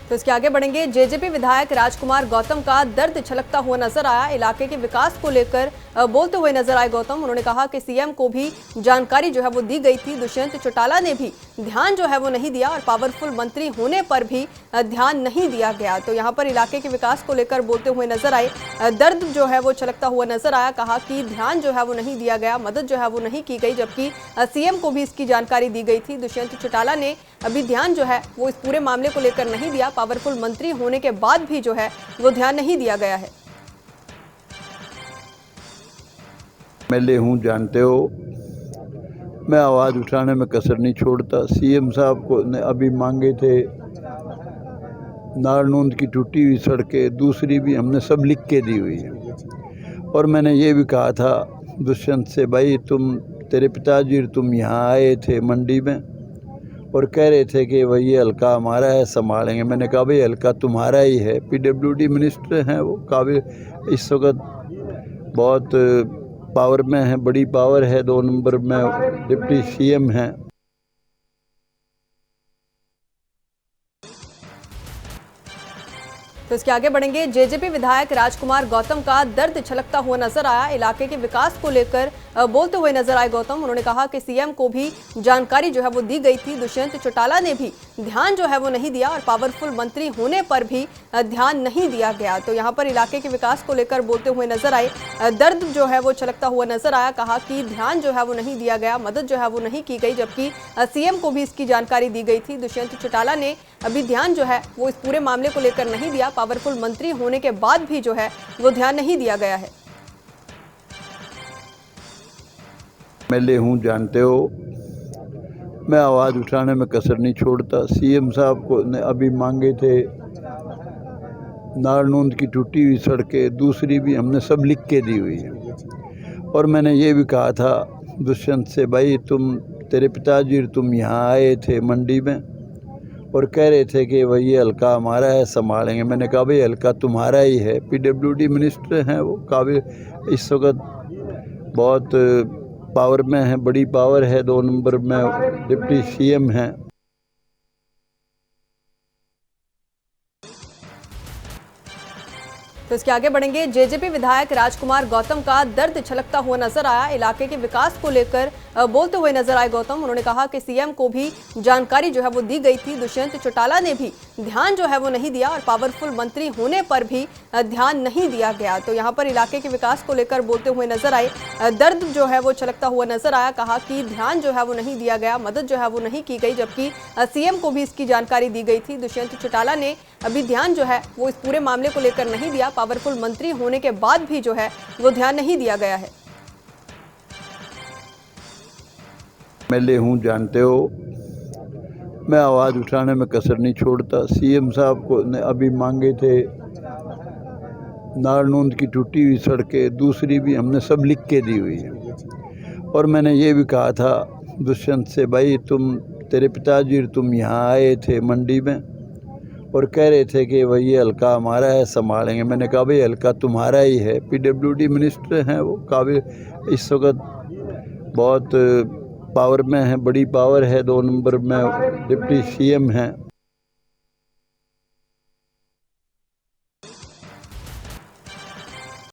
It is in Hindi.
तो इसके आगे बढ़ेंगे। जेजेपी विधायक राजकुमार गौतम का दर्द छलकता हुआ नजर आया। इलाके के विकास को लेकर बोलते हुए नजर आए गौतम। उन्होंने कहा कि सीएम को भी जानकारी जो है वो दी गई थी, दुष्यंत चौटाला ने भी ध्यान जो है वो नहीं दिया और पावरफुल मंत्री होने पर भी ध्यान नहीं दिया गया। तो यहाँ पर इलाके के विकास को लेकर बोलते हुए नजर आए, दर्द जो है वो छलकता हुआ नजर आया। कहा कि ध्यान जो है वो नहीं दिया गया, मदद जो है वो नहीं की गई, जबकि सीएम को भी इसकी जानकारी दी गई थी। दुष्यंत चौटाला ने अभी ध्यान जो है वो इस पूरे मामले को लेकर नहीं दिया। पावरफुल मंत्री होने के बाद भी जो है वो ध्यान नहीं दिया गया है। एमएलए हूँ, जानते हो, मैं आवाज़ उठाने में कसर नहीं छोड़ता। सीएम साहब को ने अभी मांगे थे नारनूंद की टूटी हुई सड़कें, दूसरी भी हमने सब लिख के दी हुई है। और मैंने ये भी कहा था दुष्यंत से, भाई तेरे पिताजी तुम यहाँ आए थे मंडी में और कह रहे थे कि भाई ये हल्का हमारा है, संभालेंगे। मैंने कहा भाई हल्का तुम्हारा ही है, पीडब्ल्यूडी मिनिस्टर हैं वो, काबिल इस वक्त बहुत पावर में है, बड़ी पावर है, 2 नंबर में डिप्टी सीएम हैं। तो इसके आगे बढ़ेंगे। जेजेपी विधायक राजकुमार गौतम का दर्द छलकता हुआ नजर आया। इलाके के विकास को लेकर बोलते हुए नजर आए गौतम। उन्होंने कहा कि सीएम को भी जानकारी जो है वो दी गई थी, दुष्यंत चौटाला ने भी ध्यान जो है वो नहीं दिया और पावरफुल मंत्री होने पर भी ध्यान नहीं दिया गया। तो यहाँ पर इलाके के विकास को लेकर बोलते हुए नजर आए, दर्द जो है वो छलकता हुआ नजर आया। कहा कि ध्यान जो है वो नहीं दिया गया, मदद जो है वो नहीं की गई, जबकि सीएम को भी इसकी जानकारी दी गई थी। दुष्यंत चौटाला ने अभी ध्यान जो है वो इस पूरे मामले को लेकर नहीं दिया। पावरफुल मंत्री होने के बाद भी जो है वो ध्यान नहीं दिया गया है। एमएलए हूँ, जानते हो, मैं आवाज़ उठाने में कसर नहीं छोड़ता। सीएम साहब को ने अभी मांगे थे नारनूंद की टूटी हुई सड़कें, दूसरी भी हमने सब लिख के दी हुई है। और मैंने ये भी कहा था दुष्यंत से, भाई तेरे पिताजी तुम यहाँ आए थे मंडी में और कह रहे थे कि भाई ये हल्का हमारा है, संभालेंगे। मैंने कहा भाई हल्का तुम्हारा ही है, पीडब्ल्यूडी मिनिस्टर हैं वो, काबिल इस वक्त बहुत पावर में है, बड़ी पावर है, 2 नंबर में डिप्टी सीएम हैं। तो इसके आगे बढ़ेंगे। जेजेपी विधायक राजकुमार गौतम का दर्द छलकता हुआ नजर आया। इलाके के विकास को लेकर बोलते हुए नजर आए गौतम। उन्होंने कहा कि सीएम को भी जानकारी जो है वो दी गई थी, दुष्यंत चौटाला ने भी ध्यान जो है वो नहीं दिया और पावरफुल मंत्री होने पर भी ध्यान नहीं दिया गया। तो यहाँ पर इलाके के विकास को लेकर बोलते हुए नजर आए, दर्द जो है वो छलकता हुआ नजर आया। कहा कि ध्यान जो है वो नहीं दिया गया, मदद जो है वो नहीं की गई, जबकि सीएम को भी इसकी जानकारी दी गई थी। दुष्यंत चौटाला ने अभी ध्यान जो है वो इस पूरे मामले को लेकर नहीं दिया। पावरफुल मंत्री होने के बाद भी जो है वो ध्यान नहीं दिया गया है। एमएलए हूँ, जानते हो, मैं आवाज़ उठाने में कसर नहीं छोड़ता। सीएम साहब को ने अभी मांगे थे नारनूंद की टूटी हुई सड़कें, दूसरी भी हमने सब लिख के दी हुई है। और मैंने ये भी कहा था दुष्यंत से, भाई तेरे पिताजी तुम यहाँ आए थे मंडी में और कह रहे थे कि भाई ये हल्का हमारा है, संभालेंगे। मैंने कहा भाई हल्का तुम्हारा ही है, पीडब्ल्यूडी मिनिस्टर हैं वो, काबिल इस वक्त बहुत पावर में है, बड़ी पावर है, 2 नंबर में डिप्टी सीएम हैं।